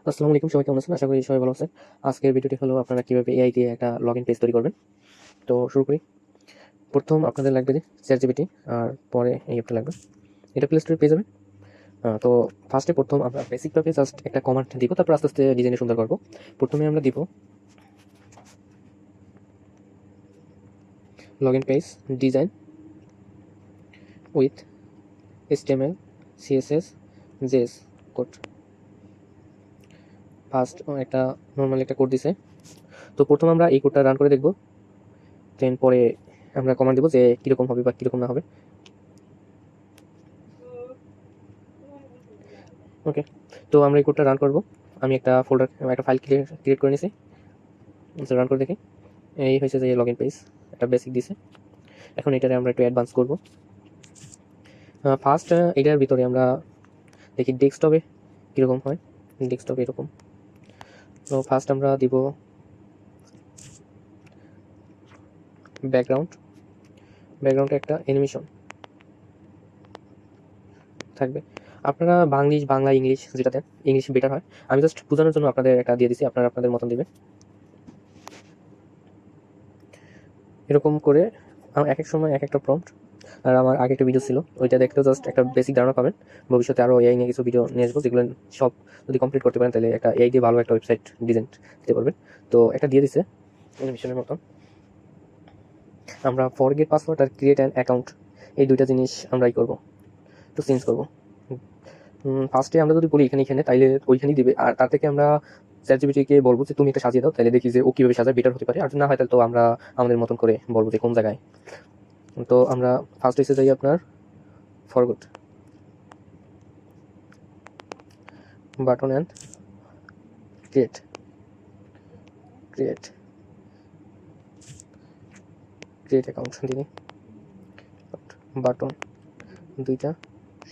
আসসালামু আলাইকুম, সবাই কেমন আছেন? আশা করি সবাই ভালো আছেন। আজকের ভিডিওটি হলো আপনারা কিভাবে এআই দিয়ে একটা লগইন পেজ তৈরি করবেন। তো শুরু করি। প্রথম আপনাদের লাগবে যে ChatGPT, আর পরে এই অ্যাপটা লাগবে। এটা প্লে স্টোরে পেয়ে যাবেন। তো ফার্স্টে প্রথম আমরা বেসিকভাবে জাস্ট একটা কমান্ড দিব, তারপর আস্তে আস্তে ডিজাইনে সুন্দর করবো। প্রথমে আমরা দিব login page design with HTML CSS JS code. First একটা নর্মাল একটা কোড দিছে। তো প্রথম আমরা এই কোডটা রান করে দেখব, দেন পরে আমরা কমান্ড দেবো যে কীরকম হবে বা কীরকম না হবে। ওকে, তো আমরা এই কোডটা রান করব। আমি একটা ফাইল ক্রিয়েট করে নিয়েছি। রান করে দেখি। এই হয়েছে যে লগইন পেজ, একটা বেসিক দিছে। এখন এটারে আমরা একটু অ্যাডভান্স করব। ফার্স্ট এটার ভিতরে আমরা দেখি ডেস্কটপে কীরকম হয়। ডেস্কটপে এরকম। তো ফার্স্ট আমরা দিব ব্যাকগ্রাউন্ডে একটা অ্যানিমেশন থাকবে। আপনারা বাংলা ইংলিশ যেটা দেন, ইংলিশ বেটার হয়। আমি জাস্ট বোঝানোর জন্য আপনাদের একটা দিয়ে দিছি, আপনারা আপনাদের মতন দিবেন। এরকম করে এক এক সময় এক একটা প্রম্পট। আর আমার আগে একটা ভিডিও ছিল, ওইটা দেখলেও জাস্ট একটা বেসিক ধারণা পাবেন। ভবিষ্যতে আরও এআই নিয়ে কিছু ভিডিও নিয়ে আসবো, যেগুলো সব যদি কমপ্লিট করতে পারেন তাহলে একটা এআই দিয়ে ভালো একটা ওয়েবসাইট ডিজাইন দিতে পারবেন। তো একটা দিয়ে দিছে অ্যানিমেশনের মতন। আমরা ফরগেট পাসওয়ার্ড আর ক্রিয়েট অ্যান অ্যাকাউন্ট, এই দুইটা জিনিস আমরাই করবো, তো চেঞ্জ করবো। ফার্স্টে আমরা যদি বলি এখানে তাইলে ওইখানেই দিবে। আর তার থেকে আমরা ChatGPT-কে বলবো যে তুমি এটা সাজিয়ে দাও, তাহলে দেখি যে ও কীভাবে সাজায়, বেটার হতে পারে। আর যদি না হয় তাহলে তো আমরা আমাদের মতন করে বলবো যে কোন জায়গায়। তো আমরা ফার্স্ট এসে যাই আপনার forgot button and create account দিই। বাটন দুইটা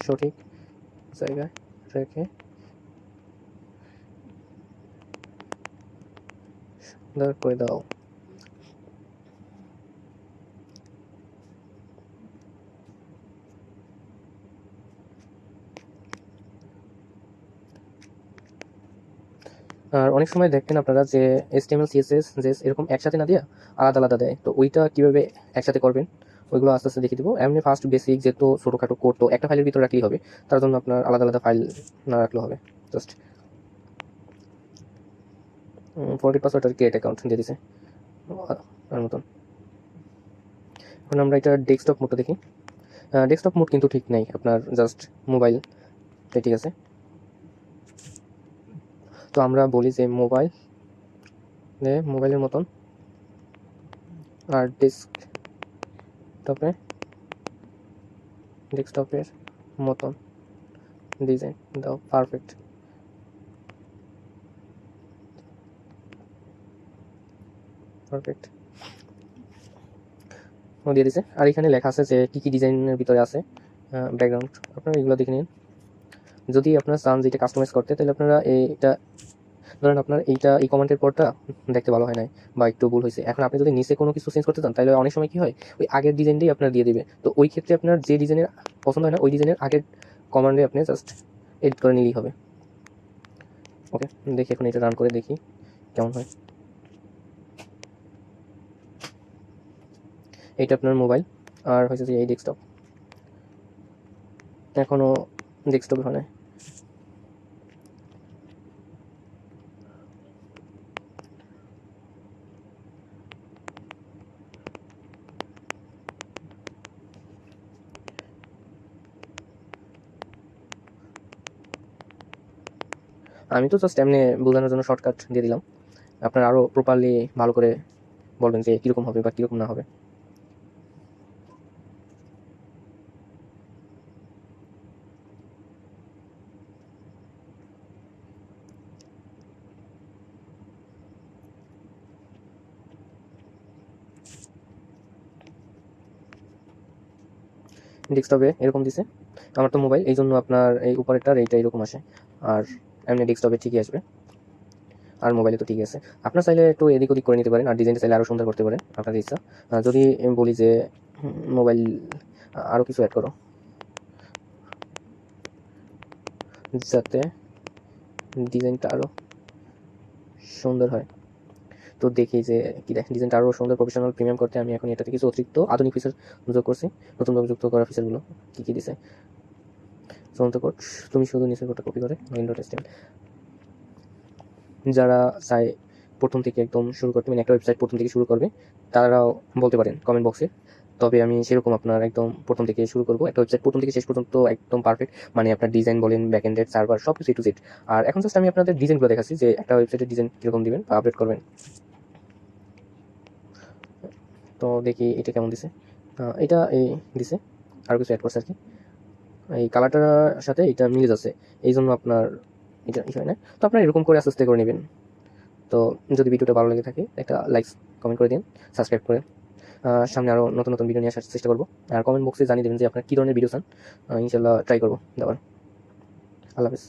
সঠিক জায়গায় রেখে সুন্দর করে দাও। আর অনেক সময় দেখবেন আপনারা যে HTML CSS JS এরকম একসাথে না দিয়ে আলাদা আলাদা দেয়। তো ওইটা কীভাবে একসাথে করবেন ওইগুলো আস্তে আস্তে দেখিয়ে দেবো। এমনি ফার্স্ট বেসিক যেহেতু ছোটোখাটো কোড, তো একটা ফাইলের ভিতরে রাখলেই হবে, তার জন্য আপনার আলাদা আলাদা ফাইল না রাখলেও হবে। জাস্ট ফরগেট পাসওয়ার্ড আর ক্রিয়েট অ্যাকাউন্ট দিয়ে দিছে আর মতন। এখন আমরা এটা ডেস্কটপ মোডটা দেখি। ডেস্কটপ মোড কিন্তু ঠিক নেই, আপনার জাস্ট মোবাইল ঠিক আছে। তো আমরা বলি যে মোবাইলের মতন আর ডেস্কটপের মতন ডিজাইন দাও। পারফেক্ট ও দিয়ে দিছে। আর এখানে লেখা আছে যে কী কী ডিজাইনের ভিতরে আছে। ব্যাকগ্রাউন্ড আপনারা এগুলো দেখে নিন। যদি আপনারা চান যে এটা কাস্টমাইজ করতে, তাহলে আপনারা এইটা ধরেন আপনার এই কমান্ডের পরটা দেখতে ভালো হয় নাই বা একটু ভুল হয়েছে। এখন আপনি যদি নিচে কোনো কিছু চেঞ্জ করতে চান, তাহলে অনেক সময় কি হয়, ওই আগের ডিজাইনটাই আপনার দিয়ে দিবে। তো ওই ক্ষেত্রে আপনার যে ডিজাইনের পছন্দ হয় না, ওই ডিজাইনের আগের কমান্ডে আপনি জাস্ট এডিট করে নিলেই হবে। ওকে, দেখি এখন এটা রান করে দেখি কেমন হয়। এইটা আপনার মোবাইল, আর হয়েছে যে এই ডেস্কটপ। এখনও ডেস্কটপে হয় না। আমি তো জাস্ট এমনি বোঝানোর জন্য শর্টকাট দিয়ে দিলাম। আপনারা আরও প্রপারলি ভালো করে বলবেন যে কীরকম হবে বা কীরকম না হবে। ডেস্কটপে এরকম দিছে, আমার তো মোবাইল, এই জন্য আপনার এই উপরেরটার এইটা এরকম আসে। আর এমনি ডেস্কটপে ঠিকই আসবে, আর মোবাইলে তো ঠিক আছে। আপনার চাইলে একটু এদিক ওদিক করে নিতে পারেন, আর ডিজাইনটা চাইলে আরও সুন্দর করতে পারেন, আপনাদের ইচ্ছা। যদি আমি বলি যে মোবাইল আরও কিছু অ্যাড করো, যাতে ডিজাইনটা আরও সুন্দর হয়। তো দেখি যে কি দেখ ডিজাইনটা আরও সুন্দর প্রফেশনাল প্রিমিয়াম করতে আমি এখন এটাতে কিছু অতিরিক্ত আধুনিক ফিচার যোগ করছি। নতুনভাবে যুক্ত করা ফিচারগুলো কী কী দিছে। চলন্ত কোড তুমি শুধু নিচের কোডটা কপি করে উইন্ডোজ HTML যারা চায় প্রথম থেকে একদম শুরু করতে, মানে একটা ওয়েবসাইট প্রথম থেকে শুরু করবে, তারাও বলতে পারেন কমেন্ট বক্সে। তবে আমি সেরকম আপনার একদম প্রথম থেকে শুরু করবো, একটা ওয়েবসাইট প্রথম থেকে শেষ পর্যন্ত একদম পারফেক্ট, মানে আপনার ডিজাইন বলেন, ব্যাকএন্ডের সার্ভার সব কিছু A to Z। আর এখন জাস্ট আমি আপনাদের ডিজাইনগুলো দেখাচ্ছি যে একটা ওয়েবসাইটের ডিজাইন কীরকম দিবেন বা আপডেট করবেন। তো দেখি এটা কেমন দিছে। এটা এই দিছে, আরও কিছু অ্যাড করছে আর কি, এই কালারটার সাথে এটা মিলে যাচ্ছে, এই জন্য আপনার এটা ইস্যু হয় না। তো আপনারা এরকম করে আস্তে আস্তে করে নেবেন। তো যদি ভিডিওটা ভালো লেগে থাকে একটা লাইক কমেন্ট করে দিন, সাবস্ক্রাইব করে। সামনে আরও নতুন নতুন ভিডিও নিয়ে আসার চেষ্টা করবো। আর কমেন্ট বক্সে জানিয়ে দেবেন যে আপনারা কী ধরনের ভিডিও চান, ইনশাল্লাহ ট্রাই করবো দেওয়ার। আল্লাহ হাফিজ।